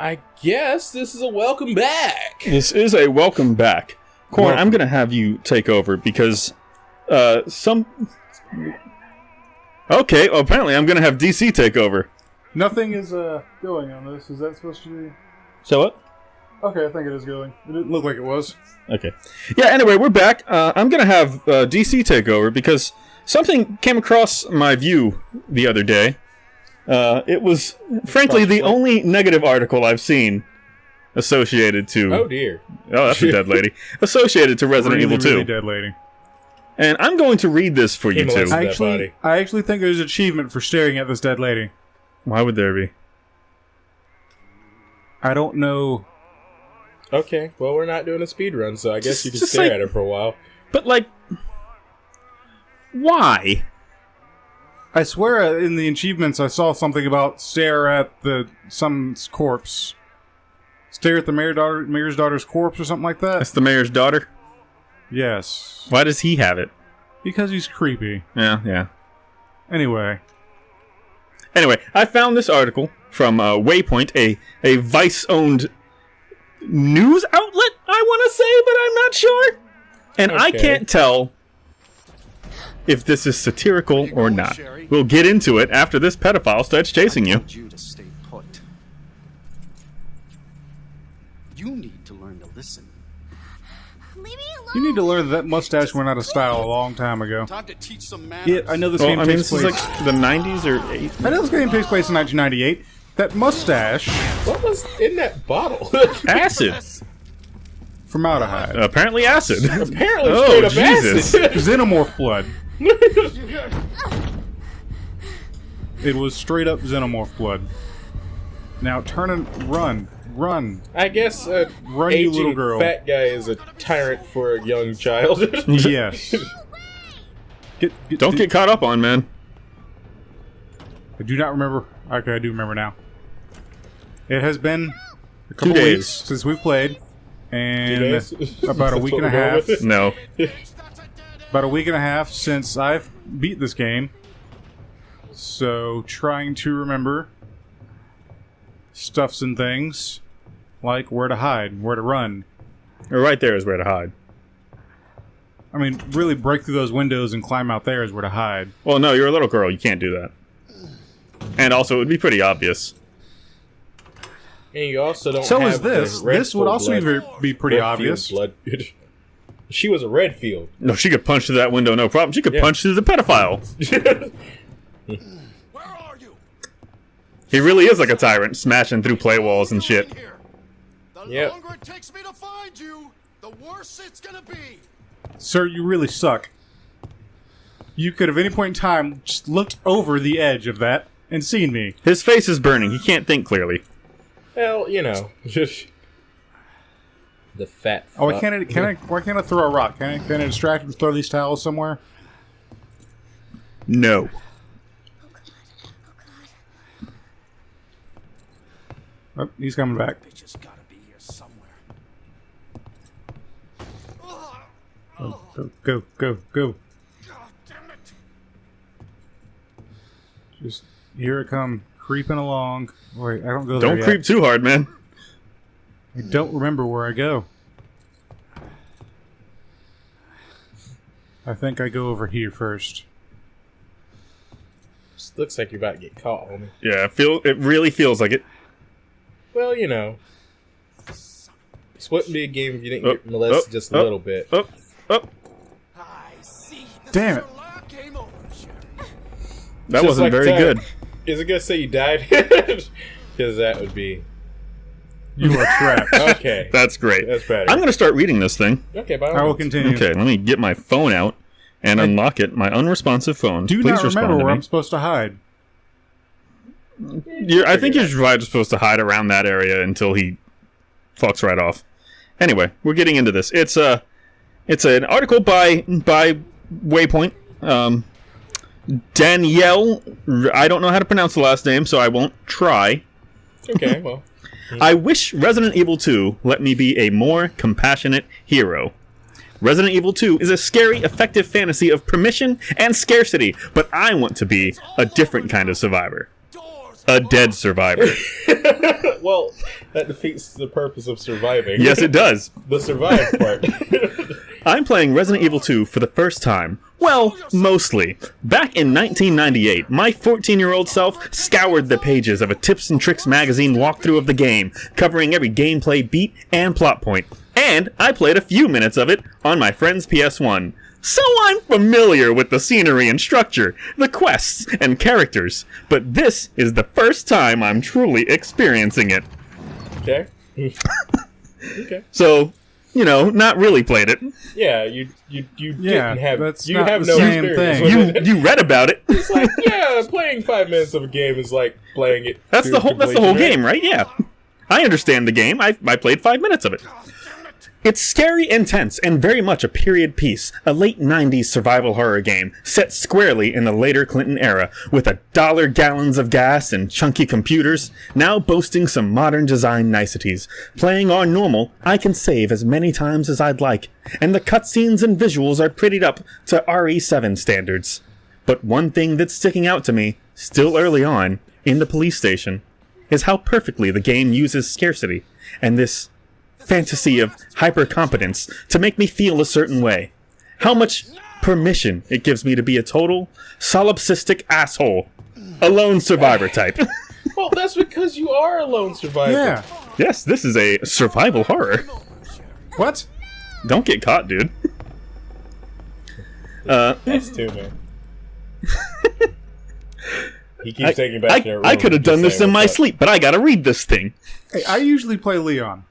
I guess this is a welcome back. This is a welcome back. Corn, I'm going to have you take over because Okay, well, apparently I'm going to have DC take over. Nothing is going on this. Is that supposed to be... So what? Okay, I think it is going. It didn't look like it was. Okay. Yeah, anyway, we're back. I'm going to have DC take over because something came across my view the other day. It was, frankly, the only negative article I've seen associated to... Oh, dear. Oh, that's a dead lady. Associated to Resident Evil 2. Really dead lady. And I'm going to read this for you two. I actually think there's an achievement for staring at this dead lady. Why would there be? I don't know. Okay, well, we're not doing a speed run, so I guess you can Just stare like- at her for a while. But, like... Why? I swear in the achievements I saw something about stare at some corpse. Stare at the mayor's daughter's corpse or something like that? That's the mayor's daughter? Yes. Why does he have it? Because he's creepy. Yeah. Anyway, I found this article from Waypoint, a Vice-owned news outlet, I want to say, but I'm not sure. And I can't tell if this is satirical or not. We'll get into it after this pedophile starts chasing you. You to stay put. You need to learn to listen. Leave me alone. you need to learn that mustache went out of style a long time ago. Time to teach some manners. Yeah, I know this Well, game I mean, takes this is place... like the 90s or 80s. I know this game takes place in 1998. That mustache... What was in that bottle? Acid. Formaldehyde. Apparently acid. Apparently Oh, straight up Jesus. acid. Xenomorph blood. It was straight up Xenomorph blood. Now turn and run. Run. I guess a Run, you aging little girl. fat guy is a tyrant for a young child. Yes. Don't get caught up on, man. I do not remember. Okay, I do remember now. It has been a couple 2 days weeks since we've played. 2 And days? about a That's week what and a we're going half. with? No. About a week and a half since I've beat this game. So, trying to remember stuffs and things. Like where to hide, where to run. Right there is where to hide. I mean, really break through those windows and climb out there is where to hide. Well, no, you're a little girl. You can't do that. And also, it would be pretty obvious. And you also don't So have is this. the This would also be pretty Redfield obvious. blood. She was a Redfield. No, she could punch through that window, no problem. She could Yeah. punch through the pedophile. Where are you? He really is like a tyrant, smashing through play walls and shit. The Yep. longer it takes me to find you, the worse it's gonna be. Sir, you really suck. You could have, at any point in time, just looked over the edge of that and seen me. His face is burning. He can't think clearly. Well, you know, just the fat. Oh, fuck. why can't I throw a rock? Can I distract him and throw these towels somewhere? No. Oh, he's coming back. They just gotta be here somewhere. Go. God damn it. Just here it come, creeping along. Wait, I don't go there Don't yet. creep too hard, man. I don't remember where I go. I think I go over here first. Just looks like you're about to get caught, homie. Yeah, it really feels like it. Well, you know, this wouldn't be a game if you didn't Oh, get molested oh, just a oh. little bit. Oh. I see. This Damn is it. your last game over, Sherry. That Just wasn't like very that. good. Is it gonna say you died? Because that would be You are trapped. okay. That's great. That's better. I'm going to start reading this thing. Okay, by all I will means. continue. Okay, let me get my phone out and unlock it. My unresponsive phone. Do Please not respond remember to where me. I'm supposed to hide. I think you're just supposed to hide around that area until he fucks right off. Anyway, we're getting into this. It's an article by Waypoint. Danielle, I don't know how to pronounce the last name, so I won't try. Okay, well. I wish Resident Evil 2 let me be a more compassionate hero. Resident Evil 2 is a scary, effective fantasy of permission and scarcity, but I want to be a different kind of survivor. a dead survivor. Well, that defeats the purpose of surviving. Yes, it does. The survive part. I'm playing Resident Evil 2 for the first time. Well, mostly. Back in 1998, my 14-year-old self scoured the pages of a Tips and Tricks magazine walkthrough of the game, covering every gameplay beat and plot point. And I played a few minutes of it on my friend's PS1. So I'm familiar with the scenery and structure, the quests and characters. But this is the first time I'm truly experiencing it. Okay. Okay. So, not really played it. Yeah, you didn't have that's you not have the no same experience thing. with it. You read about it. It's like, yeah, playing 5 minutes of a game is like playing it. That's the whole game, right? Yeah. I understand the game. I played 5 minutes of it. It's scary and tense, and very much a period piece, a late 90s survival horror game, set squarely in the later Clinton era, with $1 gallons of gas and chunky computers, now boasting some modern design niceties. Playing on normal, I can save as many times as I'd like, and the cutscenes and visuals are prettied up to RE7 standards. But one thing that's sticking out to me, still early on, in the police station, is how perfectly the game uses scarcity, and this fantasy of hyper-competence to make me feel a certain way. How much permission it gives me to be a total, solipsistic asshole. A lone survivor type. Well, that's because you are a lone survivor. Yeah. Yes, this is a survival horror. What? Don't get caught, dude. That's too, man. He keeps taking back to your room. I could have done this in my what's up. sleep, but I gotta read this thing. Hey, I usually play Leon.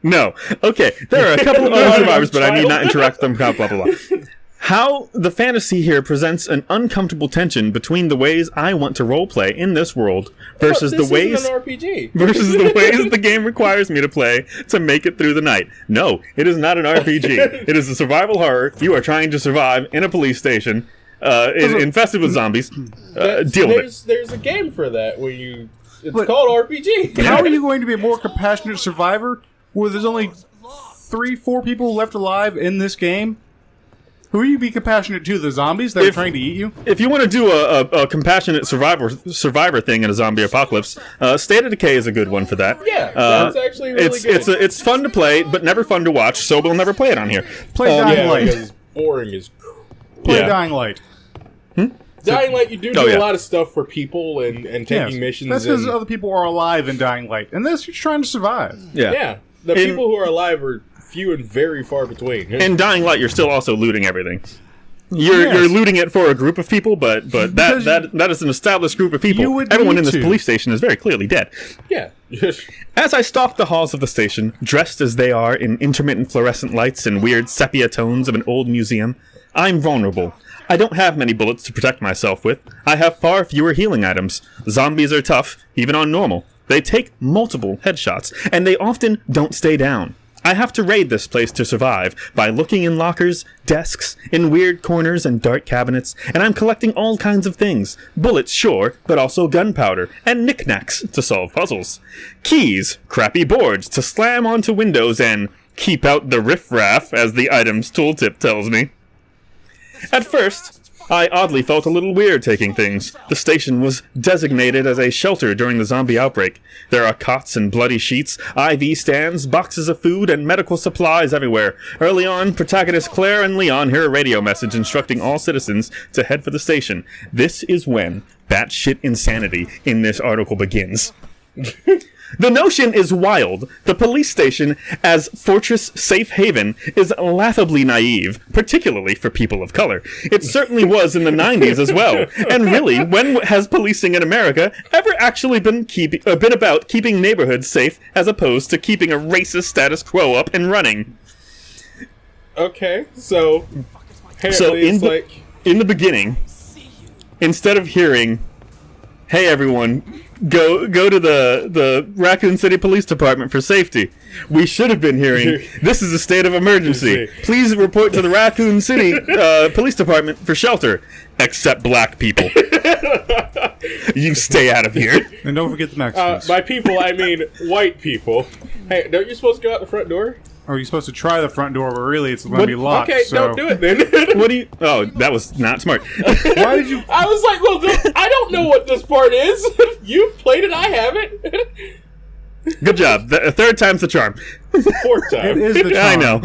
No. Okay, there are a couple of other survivors, but I need not interact with them, blah, blah, blah. How the fantasy here presents an uncomfortable tension between the ways I want to roleplay in this world versus This the ways isn't an RPG. versus the ways the game requires me to play to make it through the night. No, it is not an RPG. It is a survival horror. You are trying to survive in a police station, infested with zombies. Deal with it. There's a game for that where you. It's But- called RPG. How are you going to be a more compassionate survivor where there's only 3-4 people left alive in this game? Who are you be compassionate to? The zombies that are trying to eat you? If you want to do a compassionate survivor thing in a zombie apocalypse, State of Decay is a good one for that. Yeah, that's actually really good. It's fun to play, but never fun to watch, so we'll never play it on here. Play Dying yeah, Light. because boring is. Play yeah. Dying Light. Dying Light, you do Oh, a yeah. lot of stuff for people and taking Yes. missions. That's because and, other people are alive in Dying Light. And this, you're trying to survive. yeah, the people who are alive are few and very far between. In Dying Light, you're still also looting everything. You're Yes. looting it for a group of people, but Because that is an established group of you people. would Everyone need in this to. police station is very clearly dead. Yeah. As I stalk the halls of the station, dressed as they are in intermittent fluorescent lights and weird sepia tones of an old museum, I'm vulnerable. I don't have many bullets to protect myself with. I have far fewer healing items. Zombies are tough, even on normal. They take multiple headshots, and they often don't stay down. I have to raid this place to survive by looking in lockers, desks, in weird corners and dark cabinets, and I'm collecting all kinds of things. Bullets, sure, but also gunpowder, and knickknacks to solve puzzles. Keys, crappy boards to slam onto windows, and keep out the riffraff, as the item's tooltip tells me. At first, I oddly felt a little weird taking things. The station was designated as a shelter during the zombie outbreak. There are cots and bloody sheets, IV stands, boxes of food, and medical supplies everywhere. Early on, protagonists Claire and Leon hear a radio message instructing all citizens to head for the station. This is when batshit insanity in this article begins. The notion is wild. The police station as fortress safe haven is laughably naive, particularly for people of color. It certainly was in the 90s as well. And really, when has policing in America ever actually been about keeping neighborhoods safe as opposed to keeping a racist status quo up and running? Okay, so apparently in the beginning, instead of hearing, "Hey everyone, go to the Raccoon City Police Department for safety," we should have been hearing, "This is a state of emergency. Please report to the Raccoon City Police Department for shelter, except black people. You stay out of here." And don't forget the Mexicans. by people, I mean white people. Hey, don't you supposed to go out the front door? Or you're supposed to try the front door, but really it's going to be locked. Okay, so. don't do it then. What do you... Oh, that was not smart. Why did you... I was like, well, I don't know what this part is. You've played it, I haven't. Good job. The third time's the charm. Fourth time. It is the charm. I know.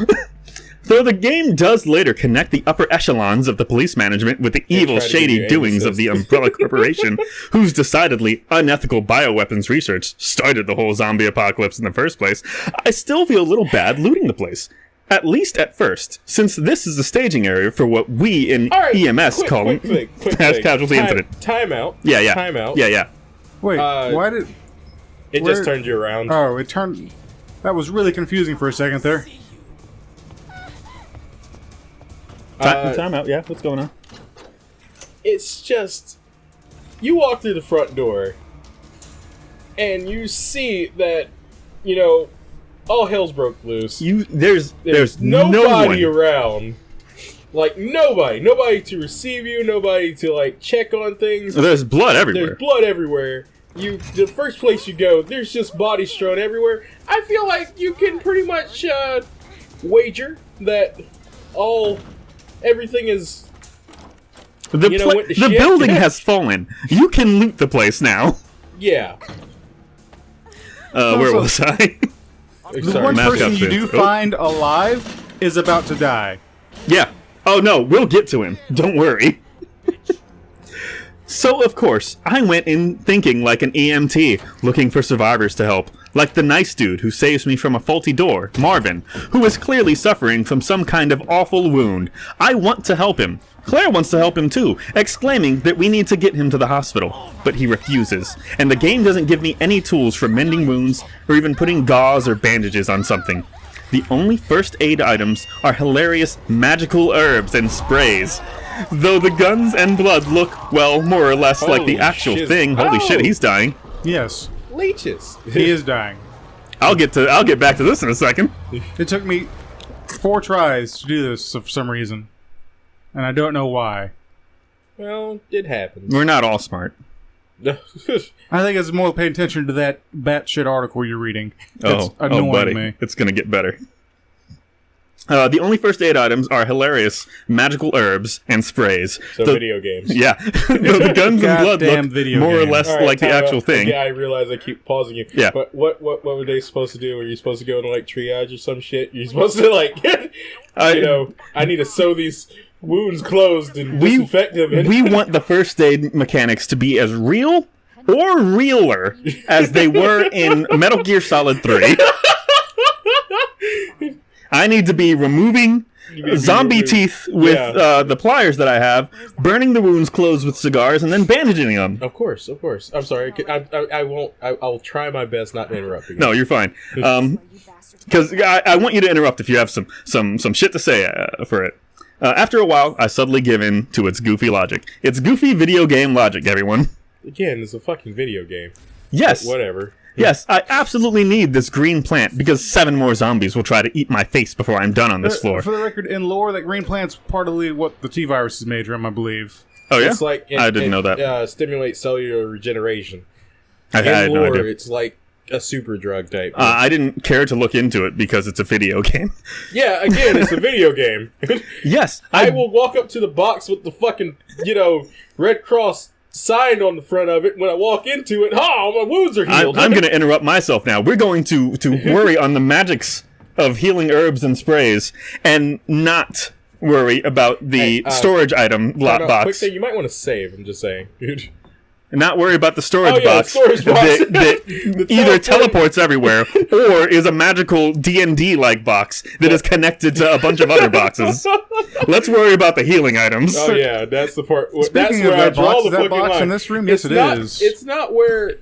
Though the game does later connect the upper echelons of the police management with the evil, try to give shady you doings aim of the Umbrella Corporation, whose decidedly unethical bioweapons research started the whole zombie apocalypse in the first place, I still feel a little bad looting the place. At least at first, since this is the staging area for what we in All right, EMS call quick mass thing. casualty incident. Timeout. Yeah, yeah. Timeout. Yeah. Wait, why did... It Where- just turned you around. Oh, it turned... That was really confusing for a second there. Time out, yeah. What's going on? It's just... You walk through the front door, and you see that, you know, all hell's broke loose. There's nobody no one. around. Like, nobody to receive you, nobody to, like, check on things. There's blood everywhere. There's blood everywhere. The first place you go, there's just bodies strewn everywhere. I feel like you can pretty much wager that everything is The went to shit. building has fallen. You can loot the place now. yeah. Where so- was I? The Sorry. one mascot person you fits. do find alive is about to die. Yeah. Oh no, we'll get to him. Don't worry. So, of course, I went in thinking like an EMT, looking for survivors to help. Like the nice dude who saves me from a faulty door, Marvin, who is clearly suffering from some kind of awful wound. I want to help him. Claire wants to help him too, exclaiming that we need to get him to the hospital. But he refuses, and the game doesn't give me any tools for mending wounds or even putting gauze or bandages on something. The only first aid items are hilarious magical herbs and sprays. Though the guns and blood look, well, more or less like the Holy actual shit. thing. Holy shit, he's dying. Yes, Leeches. he is dying. I'll get back to this in a second. It took me 4 tries to do this for some reason. And I don't know why. Well, it happens. We're not all smart. I think it's more paying attention to that batshit article you're reading. It's annoying buddy, me. it's gonna get better. The only first aid items are hilarious magical herbs and sprays. So The- video games. Yeah, the guns and blood Goddamn look video more or game. less All right, like the time actual out. thing. Yeah, I realize I keep pausing you. Yeah. But what were they supposed to do? Were you supposed to go into like triage or some shit? You're supposed to like, I need to sew these wounds closed and disinfect them. We want the first aid mechanics to be as real or realer as they were in Metal Gear Solid 3. I need to be removing zombie teeth with the pliers that I have, burning the wounds closed with cigars, and then bandaging them. Of course. I'm sorry. I won't. I'll try my best not to interrupt you. No, you're fine. Because I want you to interrupt if you have some shit to say for it. After a while, I suddenly give in to its goofy logic. It's goofy video game logic, everyone. Again, it's a fucking video game. Yes. Whatever. Yes, I absolutely need this green plant because 7 more zombies will try to eat my face before I'm done on this floor. For the record, in lore, that green plant's partly what the T-virus is made from, I believe. Oh yeah, It's like I didn't know that. Stimulates cellular regeneration. I had In no lore, idea. it's like a super drug type. I didn't care to look into it because it's a video game. Yeah, again, it's a video game. Yes, I will walk up to the box with the fucking, Red Cross sign on the front of it. When I walk into it, my wounds are healed. I'm going to interrupt myself now. We're going to worry on the magics of healing herbs and sprays and not worry about the storage item Quick box. thing, you might want to save. I'm just saying. Not worry about the storage Oh, yeah, box, storage box. that The either teleporting- teleports everywhere or is a magical D&D like box that is connected to a bunch of other boxes. Let's worry about the healing items. Oh yeah, that's the part. That's Speaking where of I that draw box, the is that fucking box line. in this room? Yes, It's it not, is. It's not where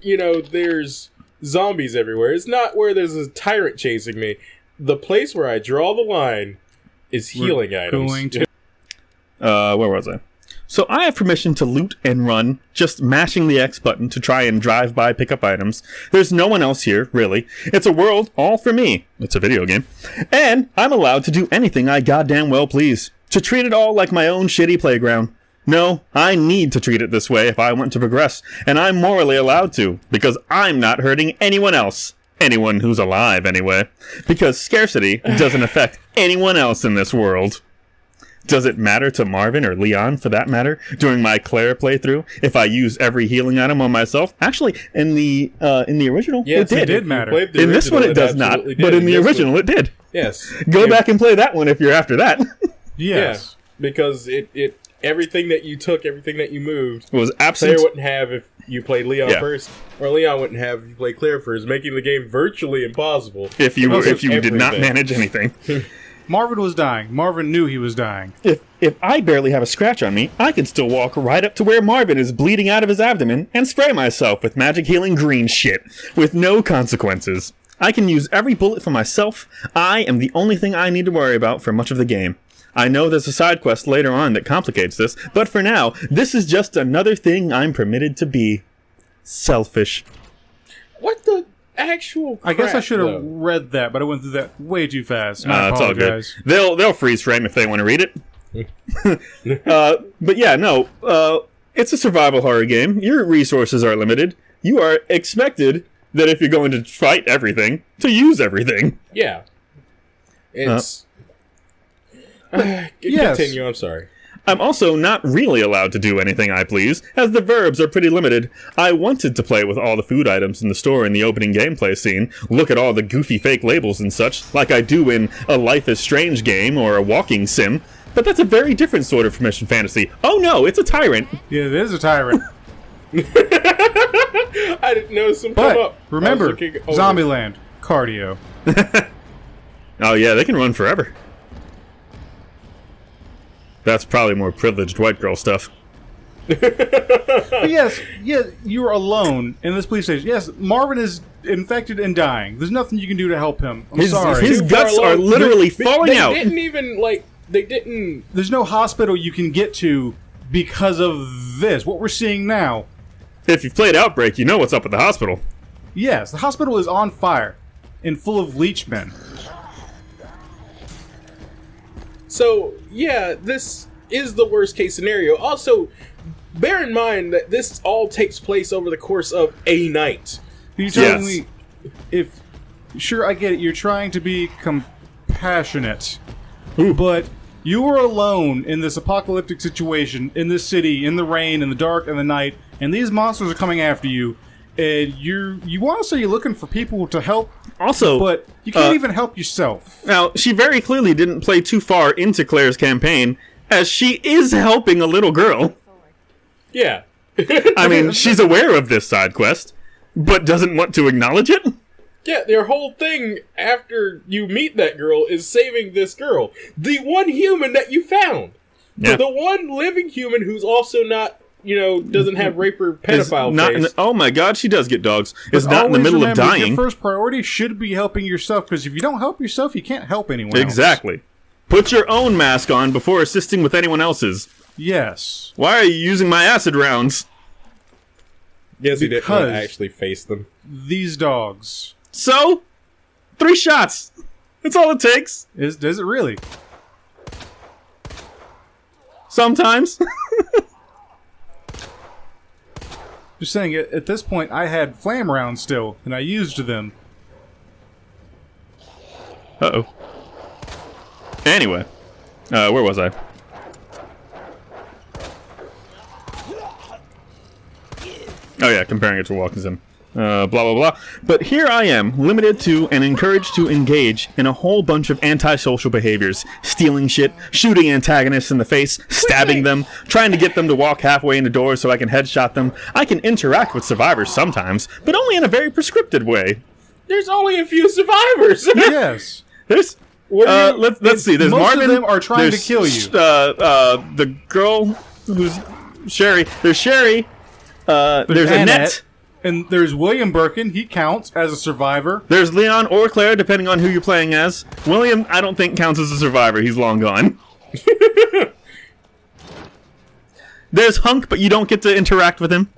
there's zombies everywhere. It's not where there's a tyrant chasing me. The place where I draw the line is healing items. Going to Where was I? So I have permission to loot and run, just mashing the X button to try and drive by pick up items. There's no one else here, really. It's a world all for me. It's a video game. And I'm allowed to do anything I goddamn well please. To treat it all like my own shitty playground. No, I need to treat it this way if I want to progress, and I'm morally allowed to, because I'm not hurting anyone else. Anyone who's alive, anyway. Because scarcity doesn't affect anyone else in this world. Does it matter to Marvin or Leon, for that matter, during my Claire playthrough, if I use every healing item on myself? Actually, in the original, yes, it did matter. In this one, it does not, but in the original, it did. Yes. Go back and play that one if you're after that. Yes. Yeah, because it everything that you took, everything that you moved, It was absent. Claire wouldn't have if you played Leon Yeah. first, or Leon wouldn't have if you played Claire first, making the game virtually impossible. If you did not everything. manage anything. Marvin was dying. Marvin knew he was dying. If I barely have a scratch on me, I can still walk right up to where Marvin is bleeding out of his abdomen and spray myself with magic healing green shit, with no consequences. I can use every bullet for myself. I am the only thing I need to worry about for much of the game. I know there's a side quest later on that complicates this, but for now, this is just another thing I'm permitted to be. Selfish. What the actual crap, I guess I should have though? read that, but I went through that way too fast. I It's all good. apologize. They'll freeze frame if they want to read it. But yeah, no. It's a survival horror game. Your resources are limited. You are expected that if you're going to fight everything, to use everything. Yeah. It's... Yes. Continue, I'm sorry. I'm also not really allowed to do anything I please, as the verbs are pretty limited. I wanted to play with all the food items in the store in the opening gameplay scene, look at all the goofy fake labels and such, like I do in a Life is Strange game or a walking sim, but that's a very different sort of Mission Fantasy. Oh no, it's a tyrant! Yeah, it is a tyrant. I didn't know some come But up. remember, I was looking over. Zombieland, cardio. Oh yeah, they can run forever. That's probably more privileged white girl stuff. But yes, you're alone in this police station. Yes, Marvin is infected and dying. There's nothing you can do to help him. I'm sorry. His Too far guts are along. literally falling They out. didn't even, like... They didn't... There's no hospital you can get to because of this. What we're seeing now. If you've played Outbreak, you know what's up with the hospital. Yes, the hospital is on fire and full of leechmen. So, yeah, this is the worst case scenario. Also, bear in mind that this all takes place over the course of a night. You're telling Yes. me if... Sure, I get it. You're trying to be compassionate. But you were alone in this apocalyptic situation, in this city, in the rain, in the dark, in the night, and these monsters are coming after you, and you want to say you're looking for people to help, Also, but you can't even help yourself. now, she very clearly didn't play too far into Claire's campaign, as she is helping a little girl. Yeah. I mean, she's aware of this side quest, but doesn't want to acknowledge it? Yeah, their whole thing after you meet that girl is saving this girl. The one human that you found. Yeah. The one living human who's also not, doesn't have raper Is pedophile not face. oh my god, she does get dogs. Is not in the Always middle of remember, dying. Your first priority should be helping yourself, because if you don't help yourself, you can't help anyone else. Exactly. Put your own mask on before assisting with anyone else's. Yes. Why are you using my acid rounds? Yes, he didn't want to Because- actually face them. These dogs. So, 3 shots. That's all it takes. Does it really? Sometimes. Just saying, at this point, I had flame rounds still, and I used them. Uh-oh. Anyway. Where was I? Oh yeah, comparing it to Walking Sim. Blah blah blah. But here I am, limited to and encouraged to engage in a whole bunch of antisocial behaviors. Stealing shit, shooting antagonists in the face, stabbing them, trying to get them to walk halfway in the door so I can headshot them. I can interact with survivors sometimes, but only in a very prescripted way. There's only a few survivors. Yes. There's let's see. There's most of Marvin. them are trying to there's, kill you. The girl who's Sherry. There's Sherry. There's Annette. And there's William Birkin. He counts as a survivor. There's Leon or Claire, depending on who you're playing as. William, I don't think counts as a survivor. He's long gone. There's Hunk, but you don't get to interact with him.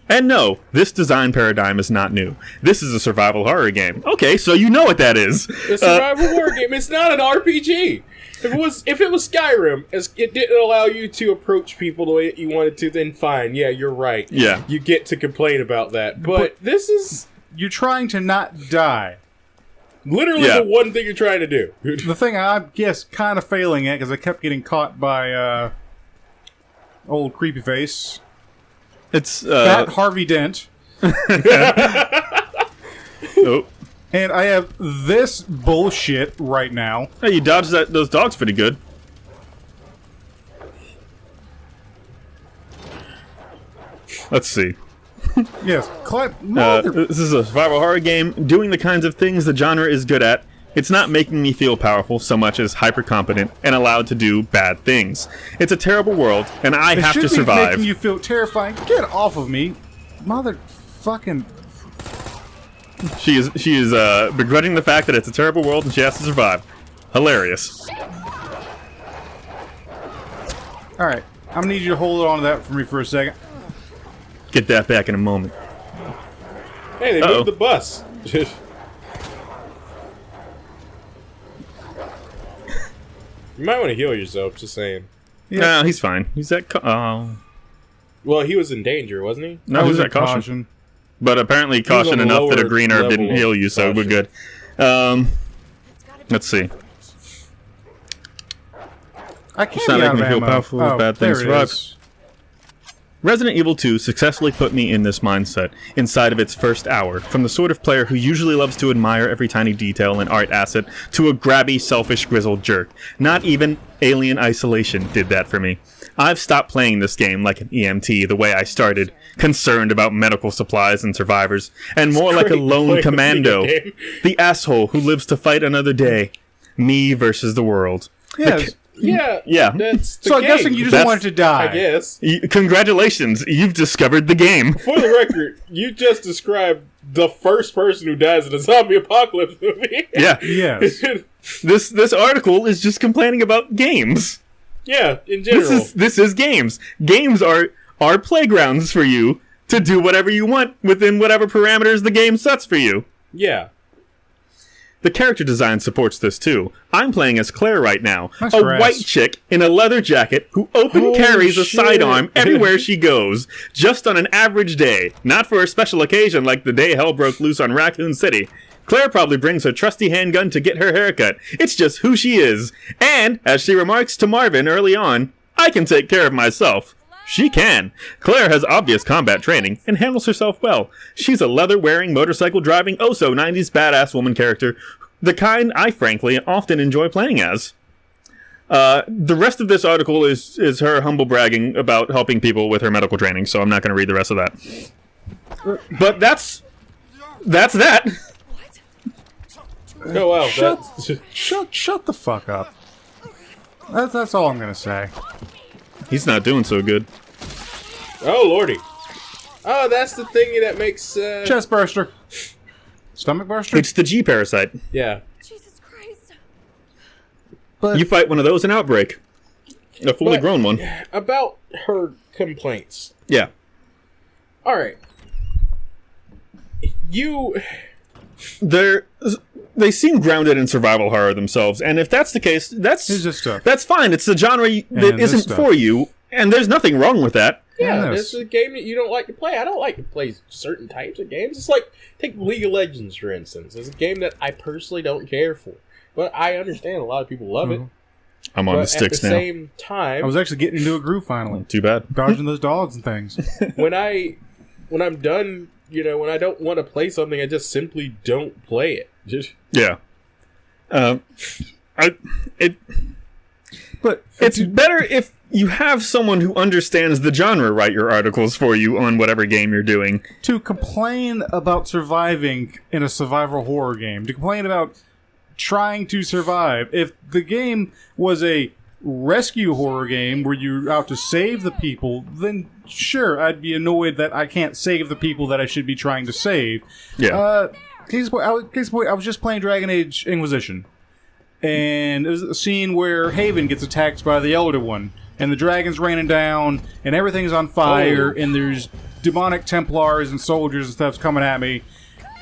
And no, this design paradigm is not new. This is a survival horror game. Okay, so you know what that is. A survival horror game. It's not an RPG. If it was Skyrim, as it didn't allow you to approach people the way that you wanted to, then fine. Yeah, you're right. Yeah. You get to complain about that. But this is You're trying to not die. literally the one thing you're trying to do. The thing I guess kind of failing at, because I kept getting caught by old creepy face. It's Fat Harvey Dent. oh. And I have this bullshit right now. Hey, you dodged those dogs pretty good. Let's see. Yes. This is a survival horror game doing the kinds of things the genre is good at. It's not making me feel powerful so much as hyper-competent and allowed to do bad things. It's a terrible world, and I have to survive. Making you feel terrifying. Get off of me, motherfucking. She is begrudging the fact that it's a terrible world and she has to survive. Hilarious. All right, I'm gonna need you to hold on to that for me for a second. Get that back in a moment. Hey, they moved the bus. You might want to heal yourself, just saying. Yeah. No, he's fine. He's at Well, he was in danger, wasn't he? No, he's at caution. But apparently caution enough that a green herb didn't heal you, so we're good. Let's see. I can't It's not making me feel powerful with bad things. There it is. Resident Evil 2 successfully put me in this mindset inside of its first hour, from the sort of player who usually loves to admire every tiny detail and art asset to a grabby, selfish, grizzled jerk. Not even Alien Isolation did that for me. I've stopped playing this game like an EMT the way I started, concerned about medical supplies and survivors, and more like a lone commando, the asshole who lives to fight another day. Me versus the world. Yes. Yeah. That's the So I'm game. guessing you just wanted to die. I guess. Congratulations, you've discovered the game. For the record, you just described the first person who dies in a zombie apocalypse movie. Yeah. Yes. This article is just complaining about games. Yeah, in general. This is games. Games are playgrounds for you to do whatever you want within whatever parameters the game sets for you. Yeah. The character design supports this too. I'm playing as Claire right now, That's a grass. white chick in a leather jacket who Holy carries a shit. sidearm everywhere she goes, just on an average day, not for a special occasion like the day hell broke loose on Raccoon City. Claire probably brings her trusty handgun to get her haircut. It's just who she is. And, as she remarks to Marvin early on, I can take care of myself. She can. Claire has obvious combat training and handles herself well. She's a leather-wearing, motorcycle-driving, oh-so-90s badass woman character, the kind I frankly often enjoy playing as. The rest of this article is her humble bragging about helping people with her medical training, so I'm not going to read the rest of that. But that's that. Oh, wow. Shut the fuck up. That's all I'm gonna say. He's not doing so good. Oh, lordy. Oh, that's the thingy that makes... Chest burster. Stomach burster? It's the G parasite. Yeah. Jesus Christ. But You fight one of those in Outbreak. A fully But- grown one. About her complaints. Yeah. Alright. They seem grounded in survival horror themselves, and if that's the case, Here's this stuff. that's fine. It's a genre that this isn't stuff. for you, and there's nothing wrong with that. Yeah, Yes. this is a game that you don't like to play. I don't like to play certain types of games. It's like, take League of Legends, for instance. It's a game that I personally don't care for. But I understand a lot of people love it. I'm on But the sticks at the now. same time, I was actually getting into a groove finally. Too bad. Dodging those dogs and things. when I'm done, when I don't want to play something, I just simply don't play it. Yeah. But It's better if you have someone who understands the genre write your articles for you on whatever game you're doing. to complain about surviving in a survival horror game, to complain about trying to survive, if the game was a rescue horror game where you're out to save the people, then sure, I'd be annoyed that I can't save the people that I should be trying to save. Yeah. Case in point, I was just playing Dragon Age Inquisition, and there's a scene where Haven gets attacked by the Elder One, and the dragon's raining down, and everything's on fire, and there's demonic Templars and soldiers and stuff's coming at me,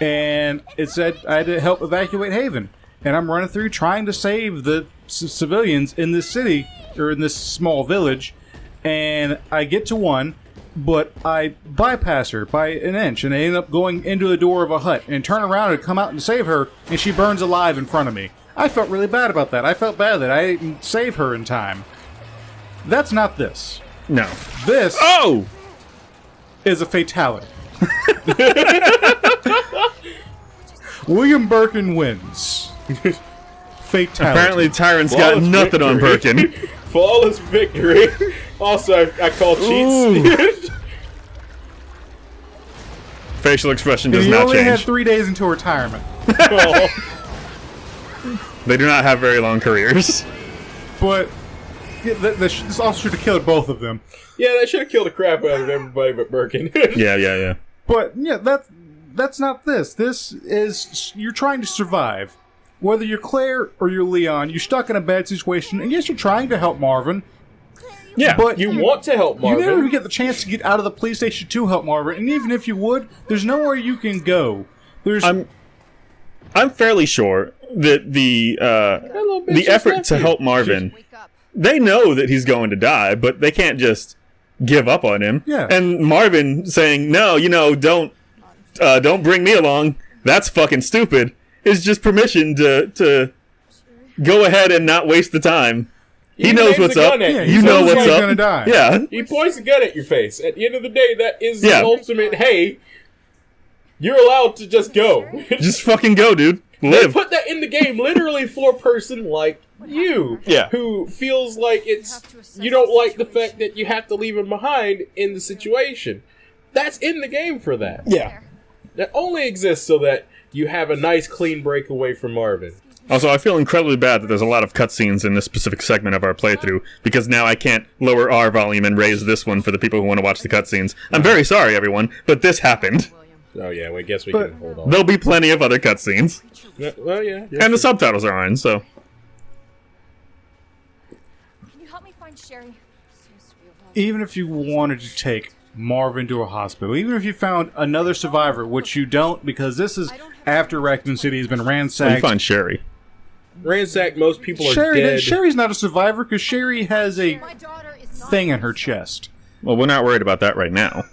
and it said I had to help evacuate Haven, and I'm running through trying to save the civilians in this city, or in this small village, and I get to one, but I bypass her by an inch, and I end up going into the door of a hut, and turn around and come out and save her, and she burns alive in front of me. I felt really bad about that. I felt bad that I didn't save her in time. That's not this. No. This is a fatality. William Birkin wins. Fatality. Apparently, Tyrant's got Flawless nothing on victory. Birkin. Flawless victory. Also, I call cheats. Facial expression And does he not only had change. 3 days until retirement. Oh. They do not have very long careers. But yeah, this also should have killed both of them. Yeah, that should have killed the crap out of everybody but Birkin. Yeah. But yeah, that's not this. This is you're trying to survive. Whether you're Claire or you're Leon, you're stuck in a bad situation, and yes, you're trying to help Marvin. Yeah. But You want to help Marvin. You never even get the chance to get out of the police station to help Marvin, and even if you would, there's nowhere you can go. There's I'm fairly sure that the effort to help Marvin, they know that he's going to die, but they can't just give up on him. Yeah. And Marvin saying, "No, don't bring me along. That's fucking stupid." Is just permission to go ahead and not waste the time. He knows aims what's a up. gun at Yeah, you. You know knows what's he's up. gonna die. Yeah. He points a gun at your face. At the end of the day, that is Yeah. the ultimate, hey, you're allowed to just go. Just fucking go, dude. They Live. put that in the game literally for a person like you. Yeah. Who feels like you don't like the fact that you have to leave him behind in the situation. That's in the game for that. Yeah. That only exists so that you have a nice clean break away from Marvin. Also, I feel incredibly bad that there's a lot of cutscenes in this specific segment of our playthrough, because now I can't lower our volume and raise this one for the people who want to watch the cutscenes. I'm very sorry, everyone, but this happened. Oh yeah, well, I guess we But- can hold on. There'll be plenty of other cutscenes. Yeah, well, yeah. And the subtitles are on, so... Can you help me find Sherry? even if you wanted to take Marvin to a hospital, even if you found another survivor, which you don't, because this is after Raccoon City has been You ransacked. find Sherry. Ransacked, most people are dead. Sherry's not a survivor because Sherry has a My daughter is not thing in her chest. Well, we're not worried about that right now.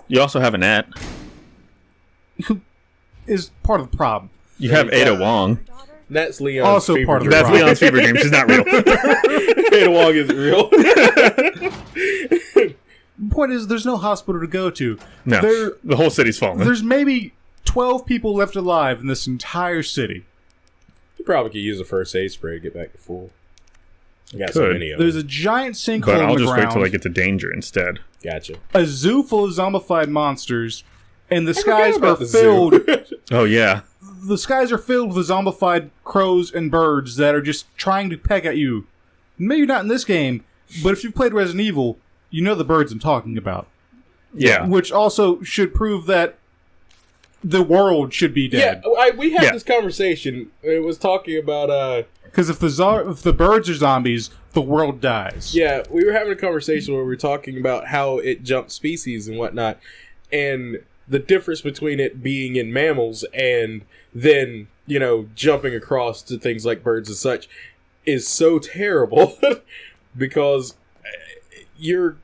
You also have Annette. Who is part of the problem. You have Ada Wong. That's Leon's Also fever part of the dream. That's Leon's fever dream. She's not real. Ada Wong isn't real. The point is, there's no hospital to go to. No, the whole city's fallen. There's maybe 12 people left alive in this entire city. You probably could use a first aid spray to get back to full. I got so Could. many of There's them. a giant sinkhole But on I'll the just wait ground, till I get to danger instead. Gotcha. a zoo full of zombified monsters, and the I skies forgot are about the zoo. filled. Oh, yeah. The skies are filled with zombified crows and birds that are just trying to peck at you. Maybe not in this game, but if you've played Resident Evil, you know the birds I'm talking about. Yeah. Which also should prove that the world should be Yeah, dead. we had Yeah. this conversation. It was talking about, Because if the birds are zombies, the world dies. yeah, we were having a conversation where we were talking about how it jumped species and whatnot, and the difference between it being in mammals and then, you know, jumping across to things like birds and such is so terrible because you're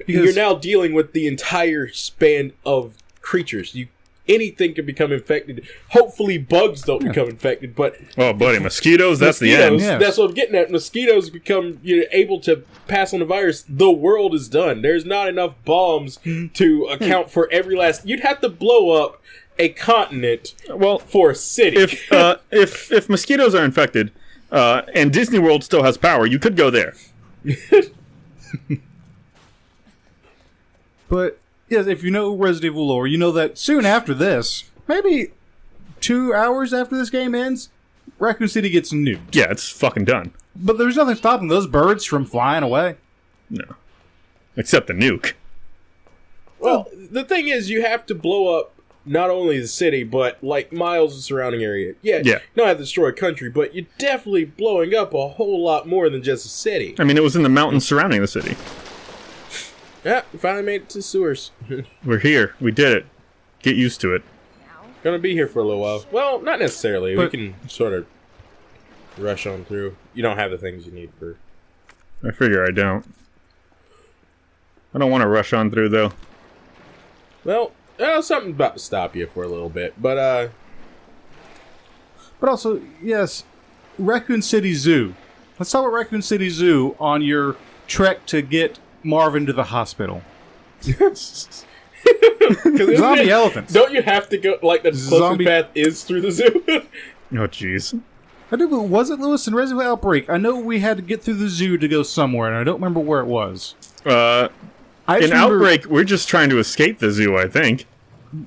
now dealing with the entire span of creatures. Anything can become infected. Hopefully bugs don't become infected, but Oh, buddy, mosquitoes, that's the mosquitoes, end. Yeah. that's what I'm getting at. Mosquitoes become able to pass on the virus. The world is done. There's not enough bombs to account for every last... You'd have to blow up a continent Well, for a city. if mosquitoes are infected, and Disney World still has power, you could go there. But, yes, if you know Resident Evil lore, you know that soon after this, maybe 2 hours after this game ends, Raccoon City gets nuked. Yeah, it's fucking done. But there's nothing stopping those birds from flying away. No. Except the nuke. Well, the thing is, you have to blow up not only the city, but like miles of surrounding area. Yeah. You don't have to destroy a country, but you're definitely blowing up a whole lot more than just a city. I mean, it was in the mountains surrounding the city. Yeah, we finally made it to sewers. We're here. We did it. Get used to it. Gonna be here for a little while. Well, not necessarily. But- we can sort of rush on through. You don't have the things you need for... I figure I don't. I don't want to rush on through, though. Well, something's about to stop you for a little bit, but also, yes, Raccoon City Zoo. Let's talk about Raccoon City Zoo on your trek to get Marvin to the hospital. Zombie elephants. Don't you have to go, like, the closest path is through the zoo? Oh, jeez. I do, but was it, Lewis, in Resident Evil Outbreak? I know we had to get through the zoo to go somewhere, and I don't remember where it was. In Outbreak, we're just trying to escape the zoo, I think.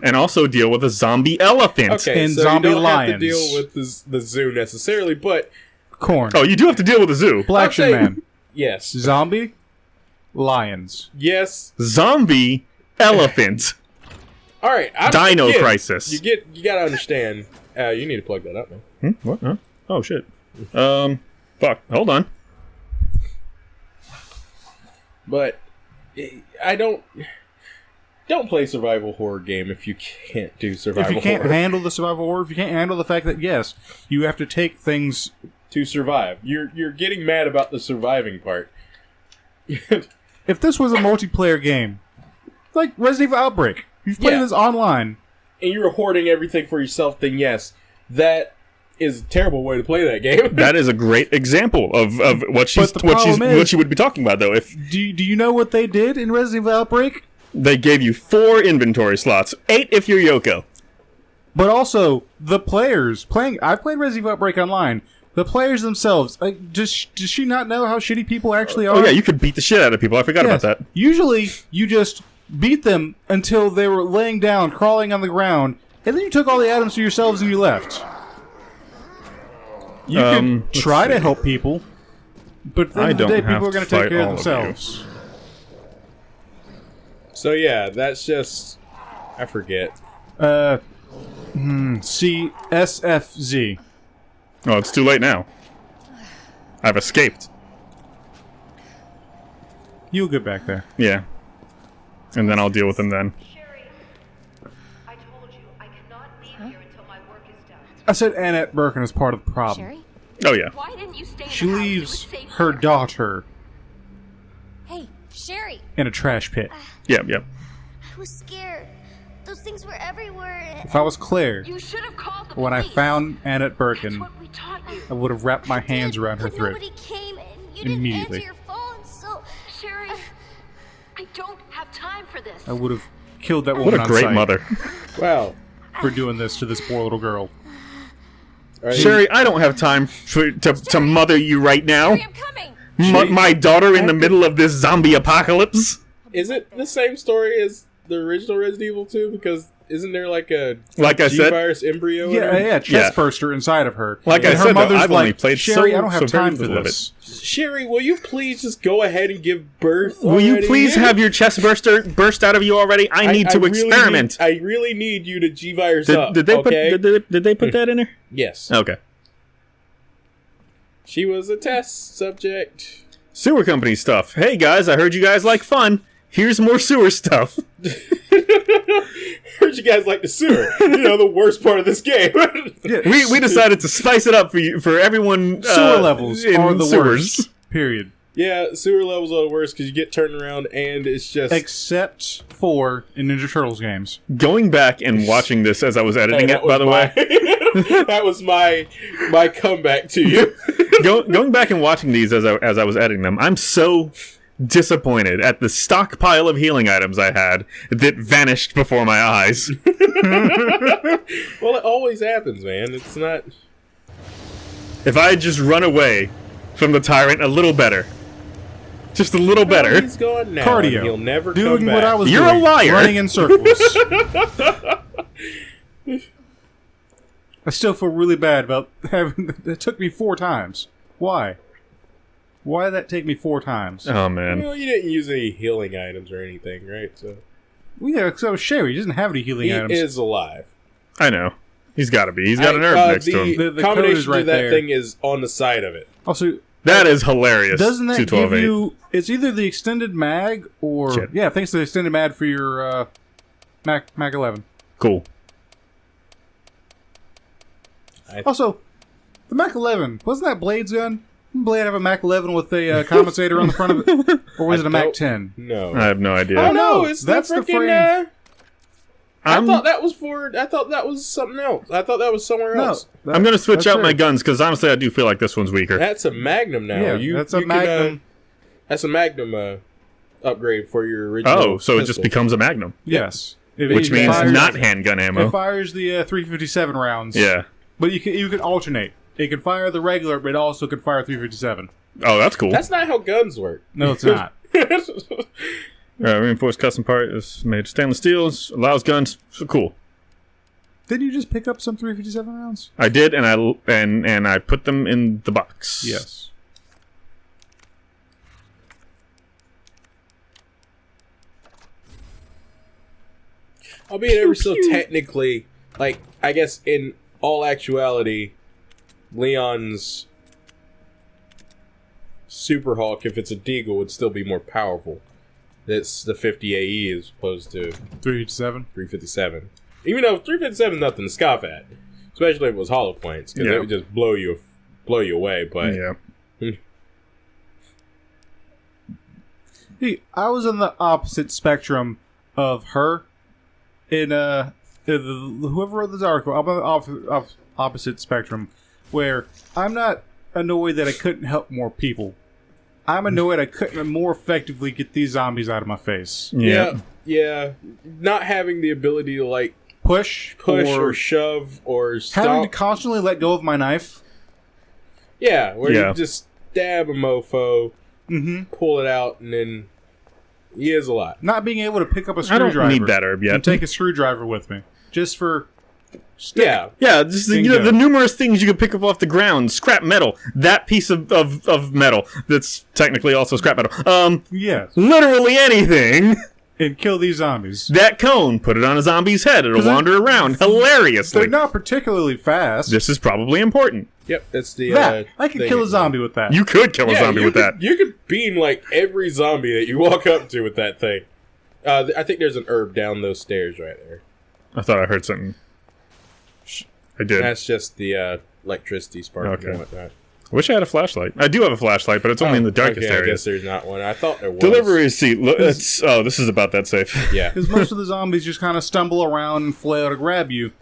And also deal with a zombie elephant. Okay, and so zombie you don't lions. have to deal with the zoo necessarily, but... Corn. Oh, you do have to deal with the zoo. Black saying- Man. Yes. Zombie. Lions. Yes. Zombie elephant. Alright. Dino Crisis. You gotta understand. You need to plug that up, man. What? Huh? Oh, shit. Fuck. Hold on. But I don't play survival horror game if you can't do survival If you can't horror. handle the survival horror, if you can't handle the fact that, yes, you have to take things... To survive. You're getting mad about the surviving part. If this was a multiplayer game, like Resident Evil Outbreak, you've played this online. And you're hoarding everything for yourself, then yes, that is a terrible way to play that game. That is a great example of what she would be talking about, though. If Do you know what they did in Resident Evil Outbreak? they gave you 4 inventory slots, 8 if you're Yoko. But also, the players playing... I played Resident Evil Outbreak online. The players themselves, like, does she not know how shitty people actually are? Oh yeah, you could beat the shit out of people. I forgot about that. Usually, you just beat them until they were laying down, crawling on the ground, and then you took all the items to yourselves and you left. You can try to help people, but at the end of the day, people are going to take care of themselves. So yeah, that's just... I forget. CSFZ. Oh, it's too late now. I've escaped. You'll get back there. Yeah. And then I'll deal with them then. Sherry, I told you I cannot leave here until my work is done. I said Annette Birkin is part of the problem. Sherry? Oh yeah. Why didn't you stay in She the house? It leaves was safe her here. daughter Hey, Sherry! in a trash pit. Yep, yep. I was scared. Those things were everywhere. If I was Claire, You should have called the when I police. found Annette That's Birkin, what we taught you. I would have wrapped my hands around her But throat. nobody came and you didn't Immediately. answer your phone, so... Sherry, I don't have time for this. I would have killed that What woman a on great sight mother. Wow. for doing this to this poor little girl. Sherry, I don't have time to mother you right now. Sherry, I'm coming! My daughter in the middle of this zombie apocalypse. Is it the same story as the original Resident Evil 2? Because isn't there like a Like I said, G-virus embryo? in Yeah, her? yeah, chest burster inside of her. Like And I her said, though, mother's I've only like, played Sherry, so- I don't have so very time for little of this. Sherry, will you please just go ahead and give birth? will you already? please have your chest burst out of you already? I need to really experiment. I really need you to G-virus up. Did they okay? put did they put that in there? Yes. Okay. She was a test subject. Sewer company stuff. Hey guys, I heard you guys like fun. Here's more sewer stuff. Heard you guys like the sewer. You know, the worst part of this game. We decided to spice it up for everyone. Sewer levels in are the sewers. worst. Period. Yeah, sewer levels are the worst because you get turned around and it's just... Except for in Ninja Turtles games. Going back and watching this as I was editing Hey, it, by the way. that was my comeback to you. Going back and watching these as I was editing them, I'm so disappointed at the stockpile of healing items I had that vanished before my eyes. Well, it always happens, man. It's not... If I had just run away from the tyrant a little better. Just a little better. He's gone now. Cardio. And he'll never Doing come back. what I was You're doing. a liar. Running in circles. I still feel really bad about having... It took me 4 times. Why? Why did that take me 4 times? Oh man. Well, you didn't use any healing items or anything, right? So Well, yeah, because I was Sherry. He doesn't have any healing he items. is alive. I know. He's got to be. He's got an herb next to him. The The code combination is right to that there. thing is on the side of it. Also, That is hilarious. doesn't that give 212.8. you... It's either the extended mag or... Shit. Yeah, I think it's the extended mag for your Mac 11. Cool. Also, The Mac 11. Wasn't that Blade's gun? Didn't Blade have a Mac 11 with a compensator on the front of it? Or was it a Mac 10? No. I have no idea. Oh no, it's That's the the freaking. frame. I thought that was for. I thought that was something else. I thought that was somewhere else. I'm going to switch that's out my it. guns because honestly, I do feel like this one's weaker. That's a Magnum now. Yeah, that's a Magnum. That's a Magnum upgrade for your original. Oh, so it just pistol. becomes a Magnum, Yes. which It means fires- not handgun It ammo. fires the 357 rounds. Yeah. But you can alternate. It can fire the regular, but it also can fire 357. Oh, that's cool. That's not how guns work. No, it's not. Reinforced custom part is made of stainless steel. Allows guns. So cool. Didn't you just pick up some 357 rounds? I did, and I put them in the box. Yes. Albeit ever so technically, like, I guess in all actuality, Leon's Super Hawk, if it's a Deagle, would still be more powerful. It's the 50 AE as opposed to 357? 357. Even though 357 is nothing to scoff at, especially if it was hollow points, because Yeah. it would just blow you away. But Yeah. See, I was on the opposite spectrum of her. Whoever wrote this article, I'm on the opposite spectrum, where I'm not annoyed that I couldn't help more people. I'm annoyed I couldn't more effectively get these zombies out of my face. yeah, not having the ability to like Push or shove or having to stomp. constantly let go of my knife. Yeah, where Yeah. you just stab a mofo, pull it out, and then he is a lot. Not being able to pick up a I screwdriver. don't need that herb yet. And take a screwdriver with me. Just for... Yeah, Yeah, just the numerous things you could pick up off the ground. Scrap metal. That piece of metal that's technically also scrap metal. Yes. Literally anything. And kill these zombies. That cone, put it on a zombie's head. It'll wander around hilariously. They're not particularly fast. This is probably important. yep. That's the that. I could thing. kill a zombie with that. You could kill a zombie you with could, that. You could beam like every zombie that you walk up to with that thing. I think there's an herb down those stairs right there. I thought I heard something. I did. That's just the electricity sparking Okay. and whatnot. I wish I had a flashlight. I do have a flashlight, but it's only in the darkest okay, I areas. guess there's not one. I thought there was. Delivery receipt. This is about that safe. Yeah. Because most of the zombies just kind of stumble around and flail to grab you.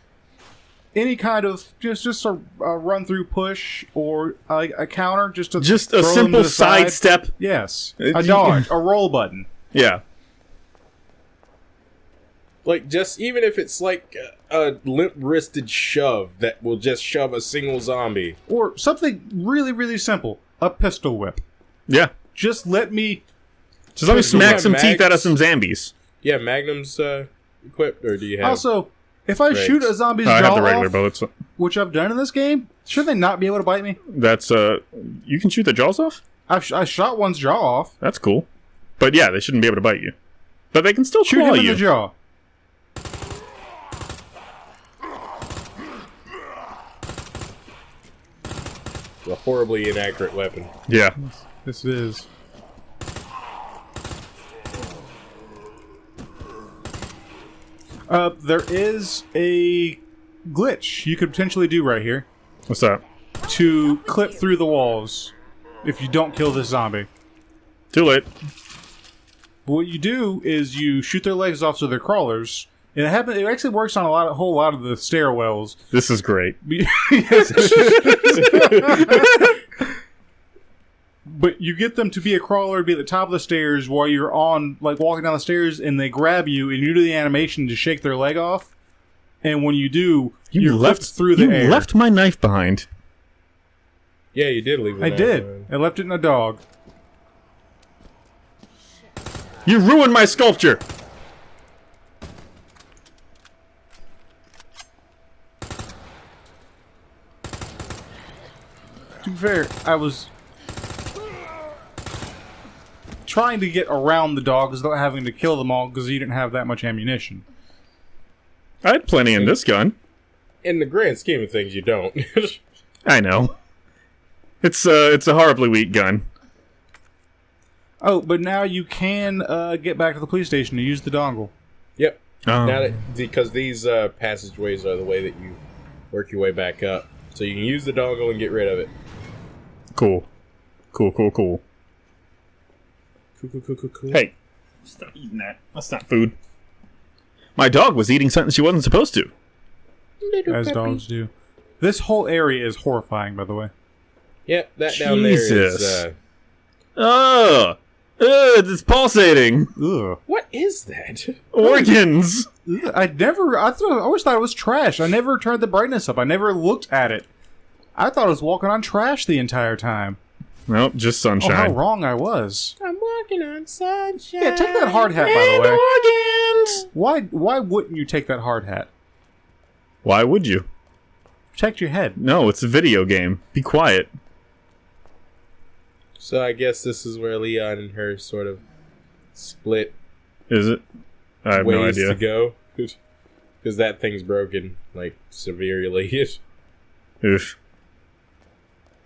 Any kind of just a run through push or a counter, just a Just a throw them simple to the side. sidestep. Yes, you a dodge, a roll button. Yeah. Like, just even if it's like a limp-wristed shove that will just shove a single zombie. Or something really, really simple. A pistol whip. Yeah. Just let me... Just let me smack have some teeth mags? out of some zombies. Yeah, Magnum's equipped, or do you have... Also, if I Right. shoot a zombie's I jaw have the regular off, bullets. which I've done in this game, should they not be able to bite me? That's you can shoot the jaws off? I shot one's jaw off. That's cool. But yeah, they shouldn't be able to bite you. But they can still Shoot claw him in you. the jaw. a horribly inaccurate weapon. Yeah. This is... there is a glitch you could potentially do right here What's that? to clip through the walls if you don't kill this zombie. Too late. What you do is you shoot their legs off so they're crawlers. And it actually works on a whole lot of the stairwells. This is great. But you get them to be a crawler, be at the top of the stairs while you're walking down the stairs, and they grab you, and you do the animation to shake their leg off. And when you do, you're left through the air. You left my knife behind. Yeah, you did leave it. I did. I left it in a dog. You ruined my sculpture. To be fair, I was trying to get around the dogs without having to kill them all because you didn't have that much ammunition. I had plenty in this gun. In the grand scheme of things, you don't. I know. It's a horribly weak gun. Oh, but now you can get back to the police station to use the dongle. Yep. Oh. Now that, because these passageways are the way that you work your way back up So you can use the dongle and get rid of it. Cool. Cool. Cool. Hey, stop eating that. That's not food. My dog was eating something she wasn't supposed to. As dogs do. This whole area is horrifying, by the way. Yep, that down there is... Jesus. Ugh! It's pulsating. Ugh. What is that? Organs. I always thought it was trash. I never turned the brightness up. I never looked at it. I thought I was walking on trash the entire time. Nope, just Oh, how sunshine. wrong I was. I'm walking on sunshine. Yeah, take that hard hat, by the And way. organs. Why wouldn't you take that hard hat? Why would you? Protect your head. No, it's a video game. Be quiet. So I guess this is where Leon and her sort of split Is it? I have no ways idea. to go. Because that thing's broken, like, severely. Oof.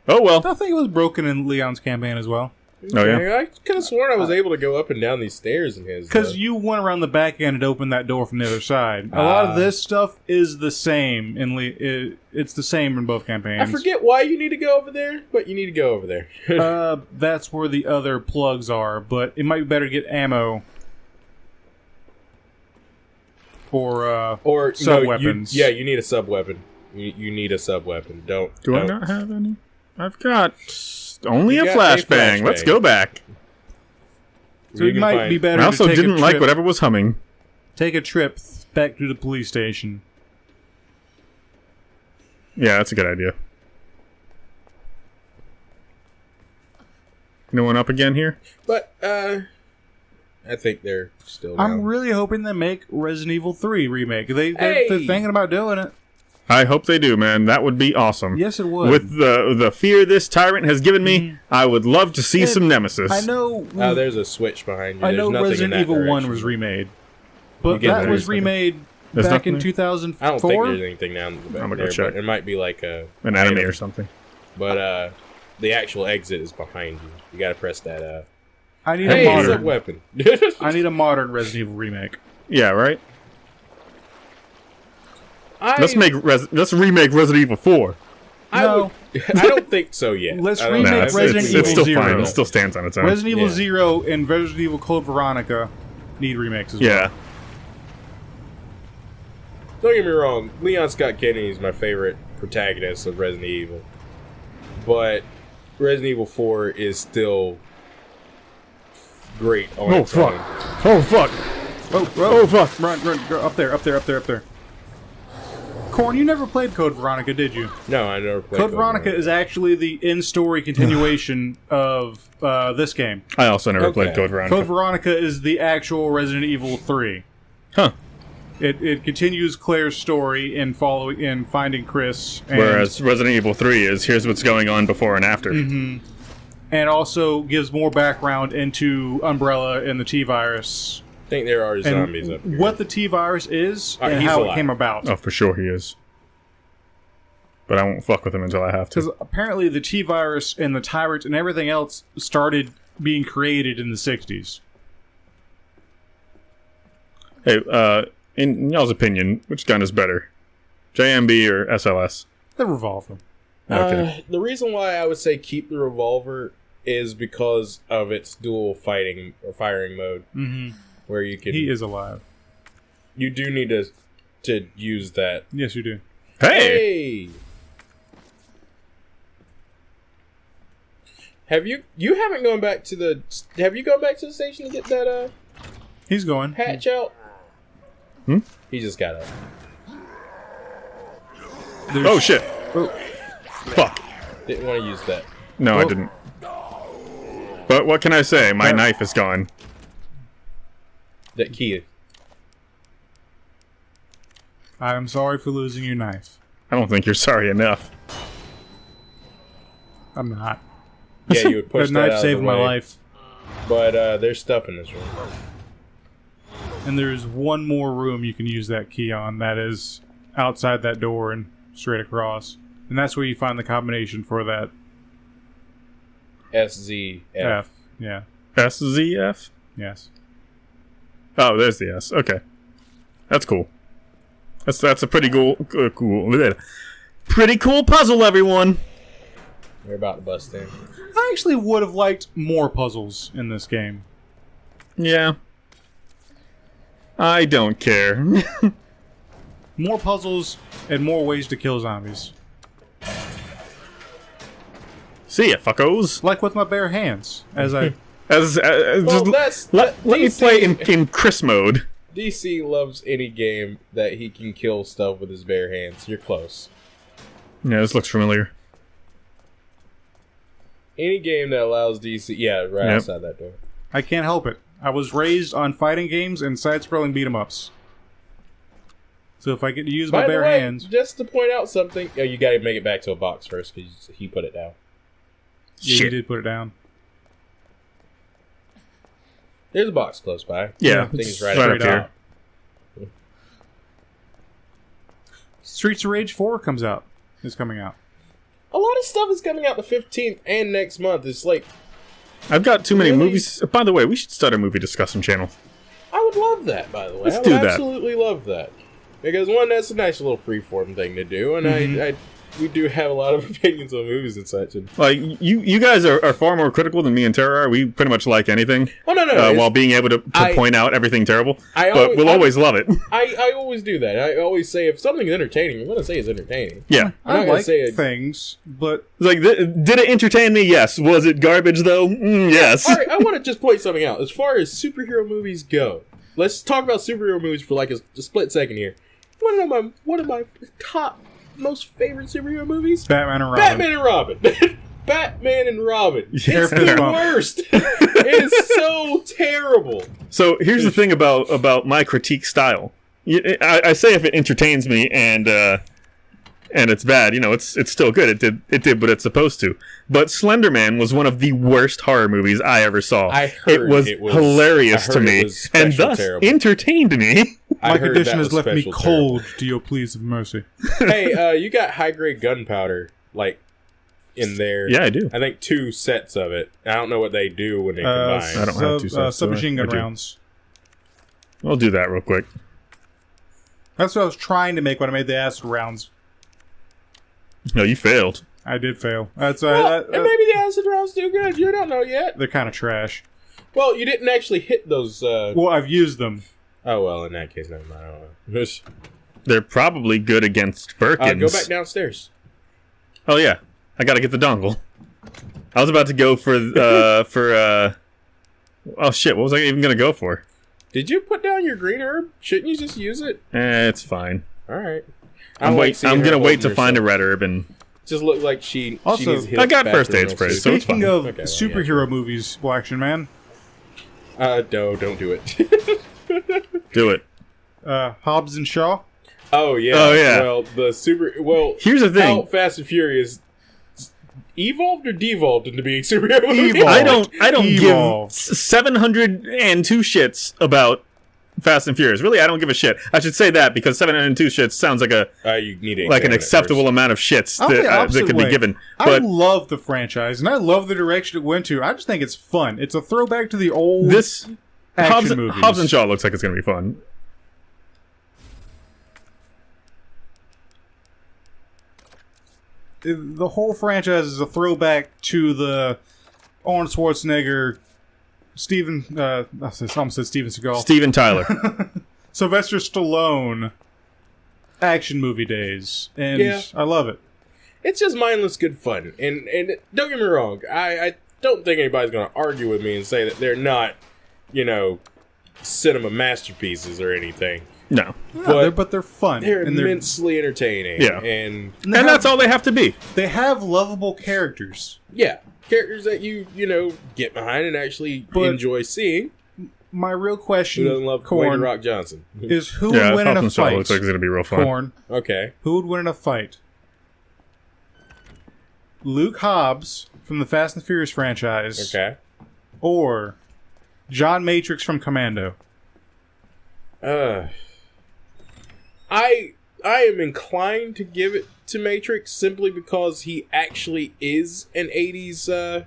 Oh well. I think it was broken in Leon's campaign as well. Oh yeah. I could have sworn I was able to go up and down these stairs in his. Because you went around the back end and opened that door from the other side. A lot of this stuff is the same it's the same in both campaigns. I forget why you need to go over there, but you need to go over there. That's where the other plugs are, but it might be better to get ammo. Or sub-weapons. You need a sub-weapon. You need a sub-weapon. Do I don't. not have any? I've got only You a got a flashbang. flashbang. Let's go back. So it might be better I to also take didn't a like trip, whatever was humming. take a trip back to the police station. Yeah, that's a good idea. Anyone up again here? But I think they're still. I'm down. really hoping they make Resident Evil 3 remake. They're Hey! thinking about doing it. I hope they do, man. That would be awesome. Yes, it would. With the fear this tyrant has given me, I would love to see And some Nemesis. I know. There's a switch behind you. I There's know nothing in Resident that Evil 1 direction. was remade, You but get that there, was isn't it? remade There's back in nothing there? 2004. I don't think there's anything down the back I'm gonna go there, check. but it might be like An enemy or something. But the actual exit is behind you. You gotta press that. I need Hey, a it's a modern. weapon. I need a modern Resident Evil remake. Yeah, right. Let's remake Resident Evil 4. I don't think so yet. Let's I don't remake know. Nah, Resident it's Evil still 0. fine. It still stands on its own. Resident Evil Yeah. 0 and Resident Evil Code Veronica need remakes as well. Yeah. Don't get me wrong. Leon Scott Kennedy is my favorite protagonist of Resident Evil, but Resident Evil 4 is still great on Oh its fuck. own. Oh fuck. Oh fuck! Run, go up there! Corn, you never played Code Veronica, did you? No, I never played Code Veronica is actually the in-story continuation of this game. I also never Okay. played Code Veronica. Code Veronica is the actual Resident Evil 3. Huh. It continues Claire's story in finding Chris, and, Whereas Resident Evil 3 is here's what's going on before and after. and also gives more background into Umbrella and the T-Virus. I think there are zombies up here. What the T-Virus is and he's how alive. it came about. Oh, for sure he is. But I won't fuck with him until I have Because to. apparently the T-Virus and the Tyrant and everything else started being created in the 60s. Hey, in y'all's opinion, which gun is better? JMB or SLS? The Revolver. Okay. The reason why I would say keep the revolver is because of its dual fighting or firing mode, where you can. He is alive. You do need to use that. Yes, you do. Hey! Hey. Have you haven't gone back to the station to get that He's going. hatch out? He just got up. Oh shit! Oh, Fuck. Didn't want to use that. No, I didn't. But what can I say? My knife is gone. That key. I'm sorry for losing your knife. I don't think you're sorry enough. I'm not. Yeah, you would push That that knife out saved of the my way. life. But there's stuff in this room. And there's one more room you can use that key on. That is outside that door and straight across. And that's where you find the combination for that SZF. F. Yeah. SZF? Yes. Oh, there's the S. Okay. That's cool. That's a pretty cool Pretty cool puzzle, everyone. We're about to bust in. I actually would have liked more puzzles in this game. Yeah. I don't care. More puzzles and more ways to kill zombies. See ya, fuckos. Like with my bare hands, as I... Well, let me play in Chris mode. DC loves any game that he can kill stuff with his bare hands. You're close. Yeah, this looks familiar. Any game that allows DC... Yeah, right outside that door. I can't help it. I was raised on fighting games and side-scrolling beat-em-ups. So if I get to use my By bare the way, hands... just to point out something... Oh, you gotta make it back to a box first, because he put it down. Yeah, you did put it down. There's a box close by. Yeah, I think it's right right up up here. Streets of Rage 4 comes out. Is coming out. A lot of stuff is coming out the 15th and next month. It's like... I've got too many Really? movies. By the way, we should start a movie discussion channel. I would love that, by the way. Let's I would do that. absolutely love that. Because, one, that's a nice little freeform thing to do, and we do have a lot of opinions on movies and such. And... Like, you guys are far more critical than me and Tara are. We pretty much like anything. Oh, no. While being able to point out everything terrible. But we'll always love it. I always do that. I always say if something's entertaining, I'm going to say it's entertaining. Yeah. I'm not I gonna like say it. things, but... Like, did it entertain me? Yes. Was it garbage, though? Yes. Alright, I want to just point something out. As far as superhero movies go, let's talk about superhero movies for like a split second here. One of my top most favorite superhero movies? Batman and Robin. Batman and Robin. Batman and Robin. It's Hair the fist bump. worst. It is so terrible. So here's the thing about my critique style. I say if it entertains me and it's bad, it's still good. It did what it's supposed to. But Slender Man was one of the worst horror movies I ever saw. I heard it was hilarious to me and thus entertained me. My condition has left me cold to your pleas of mercy. Hey, you got high grade gunpowder, like, in there. Yeah, I do. I think 2 sets of it. I don't know what they do when they combine. I don't have 2 sets. Submachine gun I do. rounds. We'll do that real quick. That's what I was trying to make when I made the acid rounds. No, you failed. I did fail. And maybe the acid rounds do good. You don't know yet. They're kind of trash. Well, you didn't actually hit those. Well, I've used them. Oh, well, in that case, never mind. I don't know. They're probably good against Birkins. Go back downstairs. Oh, yeah. I gotta get the dongle. I was about to go for oh, shit. What was I even gonna go for? Did you put down your green herb? Shouldn't you just use it? It's fine. Alright. I'm gonna wait to find a red herb and... Just look like she Also, needs to hit I got bathroom first aid real spray, soon. so it's Speaking fine. of Okay, well, superhero movies, Black Action Man, No, don't do it. Do it. Hobbs and Shaw. Oh, yeah. Oh, yeah. Well, Here's the thing. How Fast and Furious evolved or devolved into being superhero movies? Evolved. I don't give Evolved. 702 shits about Fast and Furious. Really, I don't give a shit. I should say that because 702 shits sounds like You need to an examine it acceptable first. amount of shits I'm the that opposite could be way. given. I But love the franchise, and I love the direction it went to. I just think it's fun. It's a throwback to the old this action movies. Hobbs and Shaw looks like it's going to be fun. The whole franchise is a throwback to the Arnold Schwarzenegger, I almost said Steven Seagal, Steven Tyler. Sylvester Stallone action movie days, and Yeah. I love it. It's just mindless good fun. And don't get me wrong, I don't think anybody's going to argue with me and say that they're not, cinema masterpieces or anything. No. But they're fun. They're and immensely entertaining. Yeah. And And that's all they have to be. They have lovable characters. yeah, characters that you get behind and actually But- enjoy seeing. My real Who question, doesn't love Dwayne Corn, The Rock Johnson? is who Yeah, would win in Hobbs a and Shaw fight? looks like it's going to be real fun. Corn, Okay. who would win in a fight? Luke Hobbs from the Fast and Furious franchise, Okay. or John Matrix from Commando? I am inclined to give it to Matrix simply because he actually is an 80s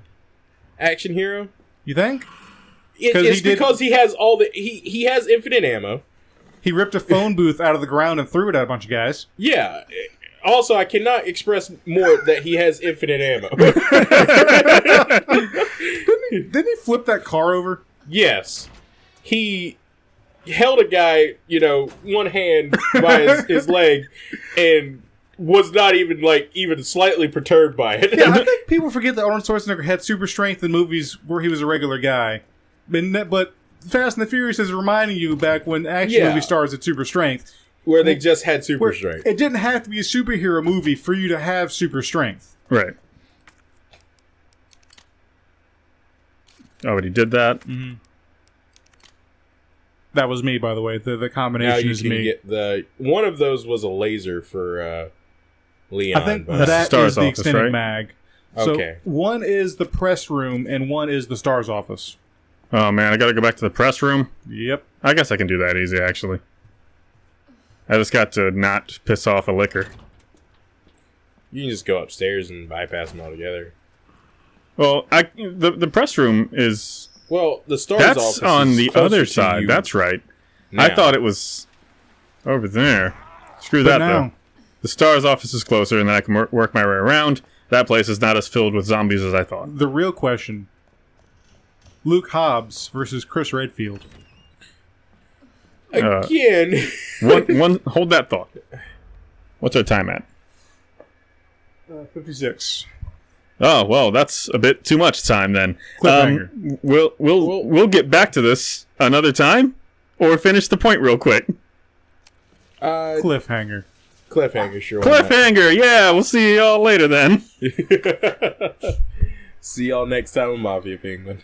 action hero. You think? 'Cause It's he did- because he has all the he has infinite ammo. He ripped a phone booth out of the ground and threw it at a bunch of guys. Yeah. Also, I cannot express more that he has infinite ammo. Didn't he flip that car over? Yes. He held a guy, one hand by his leg, and was not even slightly perturbed by it. Yeah, I think people forget that Arnold Schwarzenegger had super strength in movies where he was a regular guy. But Fast and the Furious is reminding you back when action movie stars had super strength. Where they just had super strength. It didn't have to be a superhero movie for you to have super strength. Right. Oh, but he did that? Mm-hmm. That was me, by the way. The combination now you is can me. get one of those was a laser for Leon. I think but- that Star's is the office, extended right? mag. So Okay. one is the press room and one is the Star's office. Oh, man, I gotta go back to the press room? Yep. I guess I can do that easy, actually. I just got to not piss off a liquor. You can just go upstairs and bypass them altogether. Well, the press room is... Well, the Star's That's office on is the closer other to side. you That's right. now. I thought it was over there. Screw But that, now- though. The Star's office is closer, and then I can work my way around. That place is not as filled with zombies as I thought. The real question: Luke Hobbs versus Chris Redfield. Again. Hold that thought. What's our time at? 56. Oh, well, that's a bit too much time then. Cliffhanger. We'll get back to this another time, or finish the point real quick. Cliffhanger. Cliffhanger, sure. why not? Cliffhanger, yeah, we'll see y'all later then. See y'all next time with Mafia Penguin.